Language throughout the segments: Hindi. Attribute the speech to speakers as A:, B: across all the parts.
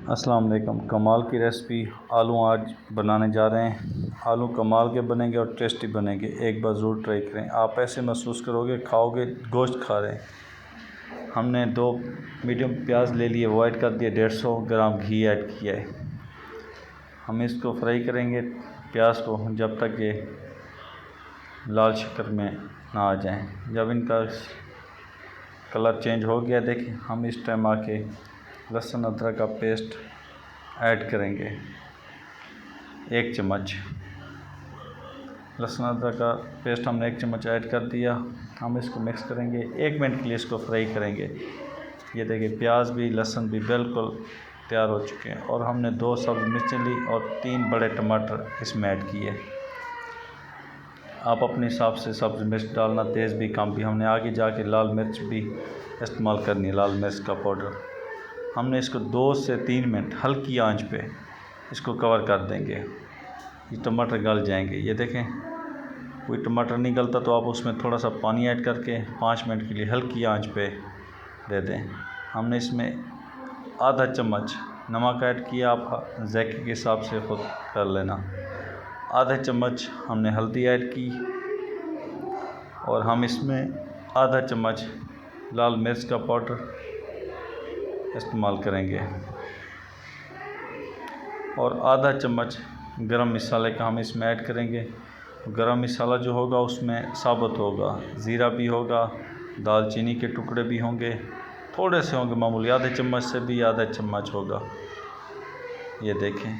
A: अस्सलाम वालेकुम। कमाल की रेसिपी आलू आज बनाने जा रहे हैं। आलू कमाल के बनेंगे और टेस्टी बनेंगे। एक बार ज़रूर ट्राई करें। आप ऐसे महसूस करोगे खाओगे गोश्त खा रहे हैं। हमने 2 मीडियम प्याज ले लिए, वो ऐड कर दिए। 150 ग्राम घी ऐड किया है। हम इसको फ्राई करेंगे प्याज को जब तक ये लाल शक्कर में ना आ जाए। जब इनका कलर चेंज हो गया देखें, हम इस टाइम आके लहसुन अदरक का पेस्ट ऐड करेंगे। 1 चम्मच लहसुन अदरक का पेस्ट हमने 1 चम्मच ऐड कर दिया। हम इसको मिक्स करेंगे। 1 मिनट के लिए इसको फ्राई करेंगे। ये देखिए प्याज भी लहसुन भी बिल्कुल तैयार हो चुके हैं। और हमने 2 सब्ज़ मिर्चें ली और 3 बड़े टमाटर इसमें ऐड किए। आप अपने हिसाब से सब्ज़ मिर्च डालना, तेज़ भी कम भी। हमने आगे जाके लाल मिर्च भी इस्तेमाल करनी है, लाल मिर्च का पाउडर। हमने इसको 2 से 3 मिनट हल्की आंच पे इसको कवर कर देंगे। ये टमाटर गल जाएंगे। ये देखें, कोई टमाटर नहीं गलता तो आप उसमें थोड़ा सा पानी ऐड करके 5 मिनट के लिए हल्की आंच पे दे दें। हमने इसमें आधा चम्मच नमक ऐड किया। आप जायके के हिसाब से खुद कर लेना। आधा चम्मच हमने हल्दी ऐड की और हम इसमें आधा चम्मच लाल मिर्च का पाउडर इस्तेमाल करेंगे और आधा चम्मच गरम मसाले का हम इसमें ऐड करेंगे। गरम मसाला जो होगा उसमें साबुत होगा, ज़ीरा भी होगा, दालचीनी के टुकड़े भी होंगे, थोड़े से होंगे मामूली, आधे चम्मच से भी आधा चम्मच होगा। ये देखें,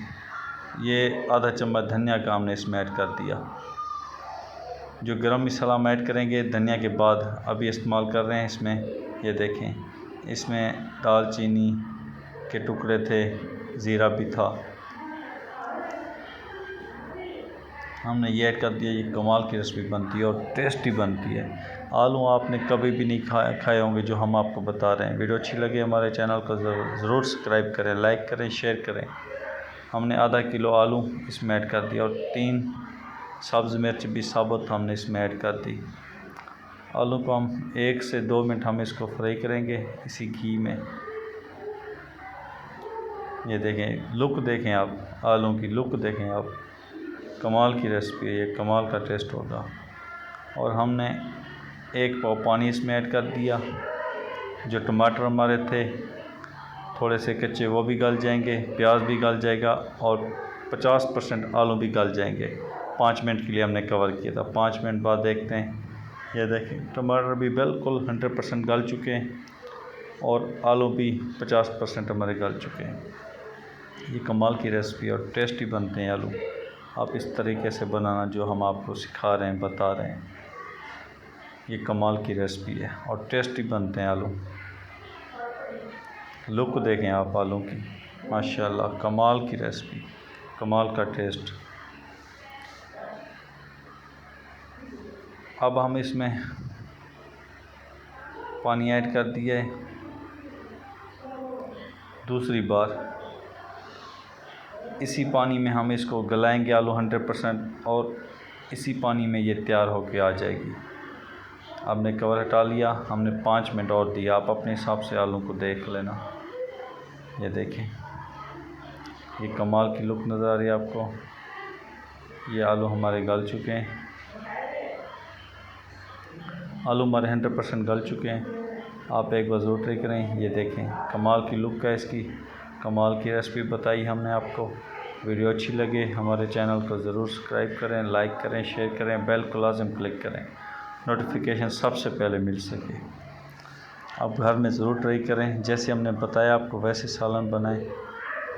A: ये आधा चम्मच धनिया का हमने इसमें ऐड कर दिया। जो गरम मसाला हम ऐड करेंगे धनिया के बाद अभी इस्तेमाल कर रहे हैं इसमें। ये देखें, इसमें दालचीनी के टुकड़े थे, ज़ीरा भी था, हमने ये ऐड कर दिया। ये कमाल की रेसिपी बनती है और टेस्टी बनती है। आलू आपने कभी भी नहीं खाए होंगे जो हम आपको बता रहे हैं। वीडियो अच्छी लगे हमारे चैनल को ज़रूर सब्सक्राइब करें, लाइक करें, शेयर करें। हमने आधा किलो आलू इसमें ऐड कर दिया और 3 सब्ज़ मिर्च भी साबुत हमने इसमें ऐड कर दी। आलू को हम 1 से 2 मिनट हम इसको फ्राई करेंगे इसी घी में। ये देखें, लुक देखें आप, आलू की लुक देखें आप। कमाल की रेसिपी है, ये कमाल का टेस्ट होगा। और हमने 1 पाव पानी इसमें ऐड कर दिया। जो टमाटर हमारे थे थोड़े से कच्चे वो भी गल जाएंगे, प्याज भी गल जाएगा और 50% आलू भी गल जाएंगे। 5 मिनट के लिए हमने कवर किया था। 5 मिनट बाद देखते हैं। ये देखें, टमाटर भी बिल्कुल 100% गल चुके हैं और आलू भी 50% हमारे गल चुके हैं। ये कमाल की रेसिपी और टेस्टी बनते हैं आलू। आप इस तरीके से बनाना जो हम आपको सिखा रहे हैं, बता रहे हैं। ये कमाल की रेसिपी है और टेस्टी बनते हैं आलू। लुक देखें आप आलू की, माशाल्लाह कमाल की रेसिपी, कमाल का टेस्ट। अब हम इसमें पानी ऐड कर दिया है दूसरी बार। इसी पानी में हम इसको गलाएंगे आलू 100% और इसी पानी में ये तैयार होके आ जाएगी। आपने कवर हटा लिया, हमने 5 मिनट और दिया। आप अपने हिसाब से आलू को देख लेना। ये देखें, ये कमाल की लुक नज़र आ रही है आपको। ये आलू हमारे गल चुके हैं। आलू हमारे 100% गल चुके हैं। आप एक बार ज़रूर ट्राई करें। ये देखें, कमाल की लुक है इसकी। कमाल की रेसिपी बताई हमने आपको। वीडियो अच्छी लगे हमारे चैनल को ज़रूर सब्सक्राइब करें, लाइक करें, शेयर करें, बेल को लाज़िम क्लिक करें, नोटिफिकेशन सबसे पहले मिल सके। आप घर में ज़रूर ट्राई करें। जैसे हमने बताया आपको वैसे सालन बनाएं।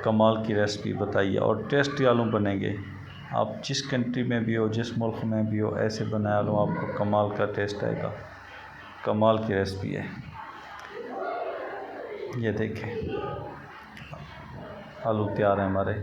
A: कमाल की रेसिपी बताइए और टेस्टी आलू बनेंगे। आप जिस कंट्री में भी हो, जिस मुल्क में भी हो, ऐसे बनाए आलू आपको कमाल का टेस्ट आएगा। कमाल की रेसिपी है। ये देखें, आलू तैयार हैं हमारे।